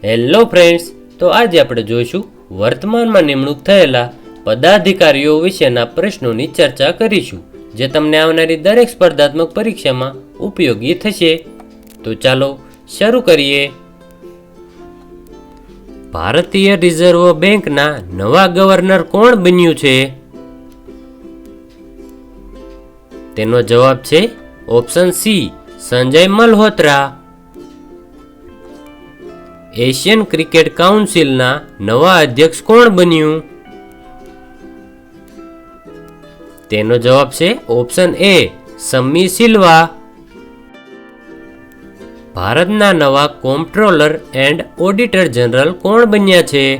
Hello friends, તો આજે આપણે જોઈશું વર્તમાનમાં નિમણૂક થયેલા પદાધિકારીઓ વિશેના પ્રશ્નોની ચર્ચા કરીશું, જે તમને આવનારી દરેક સ્પર્ધાત્મક પરીક્ષામાં ઉપયોગી થશે. તો ચાલો શરૂ કરીએ. ભારતીય રિઝર્વ બેંકના નવા ગવર્નર કોણ બન્યું છે? તેનો જવાબ છે option C, Sanjay Malhotra. Asian cricket કાઉન્સિલના નવા અધ્યક્ષ કોણ બન્યું? તેનો જવાબ છે ઓપ્શન એ, સમ્મી સિલ્વા. ભારતના નવા કોમ્પ્ટ્રોલર એન્ડ ઓડિટર જનરલ કોણ બન્યા છે?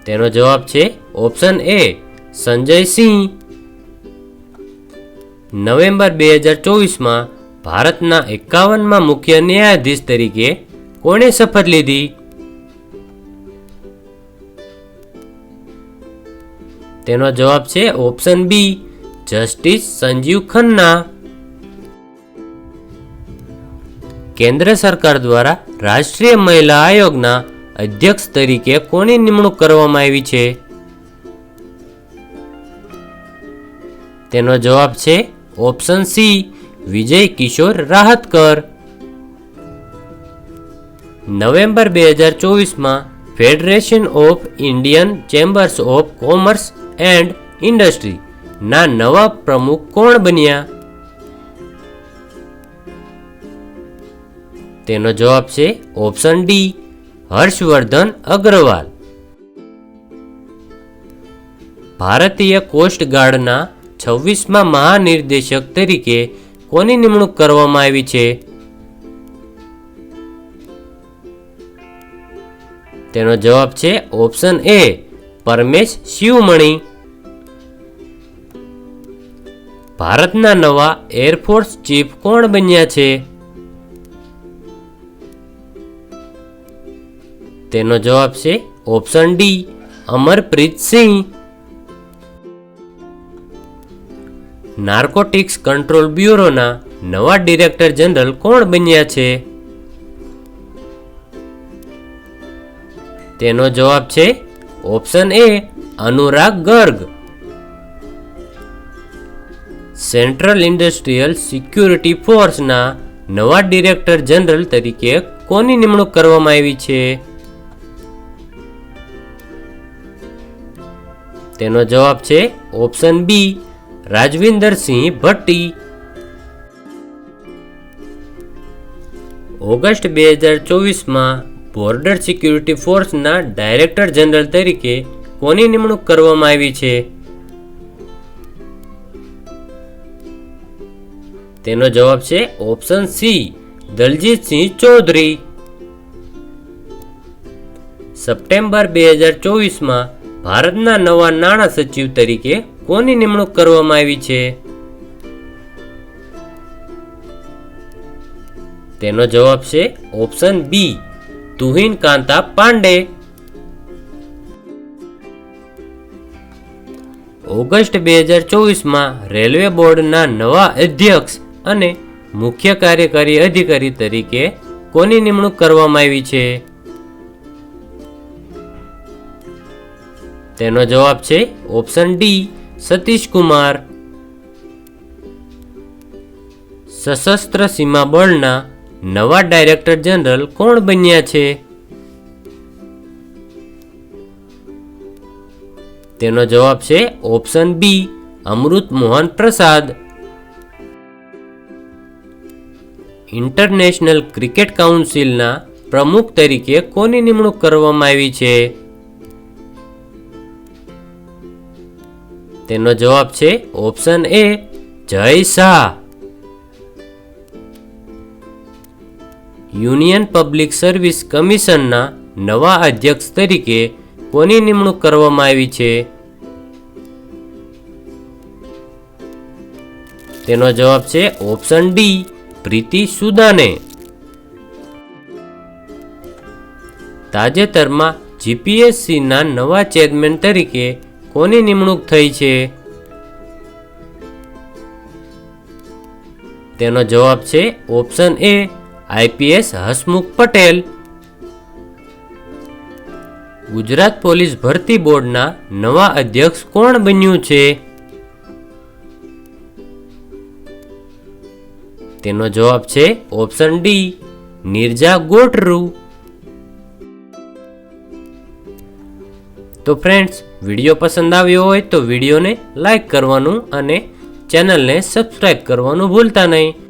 તેનો જવાબ છે option A, Sanjay Singh. November 2024માં ભારતના 51માં મુખ્ય ન્યાયાધીશ તરીકે કોણે શપથ લીધી? તેનો જવાબ છે option B, justice Sanjiv Khanna. કેન્દ્ર સરકાર દ્વારા રાષ્ટ્રીય મહિલા આયોગના અધ્યક્ષ તરીકે કોની નિમણૂક કરવામાં આવી છે? તેનો જવાબ છે option C, Vijay Kishore Rahatkar. November 2024માં Federation of Indian Chambers of Commerce and Industry ના નવા પ્રમુખ કોણ બન્યા? તેનો જવાબ છે ઓપ્શન ડી, હર્ષવર્ધન અગ્રવાલ. ભારતીય કોસ્ટ ગાર્ડના 26મા મહાનિર્દેશક તરીકે કોની નિમણૂક કરવામાં આવી છે? તેનો જવાબ છે ઓપ્શન એ, પરમેશ શિવમણી. ભારતના નવા એરફોર્સ ચીફ કોણ બન્યા છે? તેનો જવાબ છે ઓપ્શન ડી, અમરપ્રીત સિંહ. નાર્કોટિક્સ કંટ્રોલ બ્યુરોના નવા ડિરેક્ટર જનરલ કોણ બન્યા છે? તેનો જવાબ છે ઓપ્શન એ, Anurag Garg. Central industrial security ફોર્સના નવા ડિરેક્ટર જનરલ તરીકે કોની નિમણૂક કરવામાં આવી છે? તેનો જવાબ છે option B, Rajwinder Singh Bhatti. August 2024માં બોર્ડર સિક્યુરિટી ફોર્સના ડાયરેક્ટર જનરલ તરીકે કોની નિમણૂક કરવામાં આવી છે? તેનો જવાબ છે option C, Daljit Singh Chaudhary. September 2024માં ભારતના નવા નાણાં સચિવ તરીકે કોની નિમણૂક કરવામાં આવી છે? તેનો જવાબ છે option B, Tuhin Kanta Pandey. August 2024માં રેલવે બોર્ડના નવા અધ્યક્ષ અને મુખ્ય કાર્યકારી અધિકારી તરીકે કોની નિમણૂક કરવામાં આવી છે? તેનો જવાબ છે ઓપ્શન ડી, સતીશ કુમાર. સશસ્ત્ર સીમા બળના નવા ડાયરેક્ટર જનરલ કોણ બન્યા છે? તેનો જવાબ છે ઓપ્શન બી, અમૃત મોહન પ્રસાદ. ઇન્ટરનેશનલ ક્રિકેટ કાઉન્સિલના પ્રમુખ તરીકે કોની નિમણૂક કરવામાં આવી છે? તેનો જવાબ છે ઓપ્શન એ, Jay Shah. Union public service કમિશનના નવા અધ્યક્ષ તરીકે કોની નિમણૂક કરવામાં આવી છે? તેનો જવાબ છે ઓપ્શન ડી, પ્રીતિ સુદાને. તાજેતરમાં જીપીએસસીના નવા ચેરમેન તરીકે કોની નિમણૂક થઈ છે? તેનો જવાબ છે ઓપ્શન એ, આઈપીએસ હસમુખ પટેલ. ગુજરાત પોલીસ ભરતી બોર્ડના નવા અધ્યક્ષ કોણ બન્યું છે? તેનો જવાબ છે ઓપ્શન ડી, નિરજા ગોટરુ. તો ફ્રેન્ડ્સ, વિડીયો પસંદ આવ્યો હોય તો વિડીયોને લાઈક કરવાનું અને ચેનલને સબસ્ક્રાઈબ કરવાનું ભૂલતા નહીં.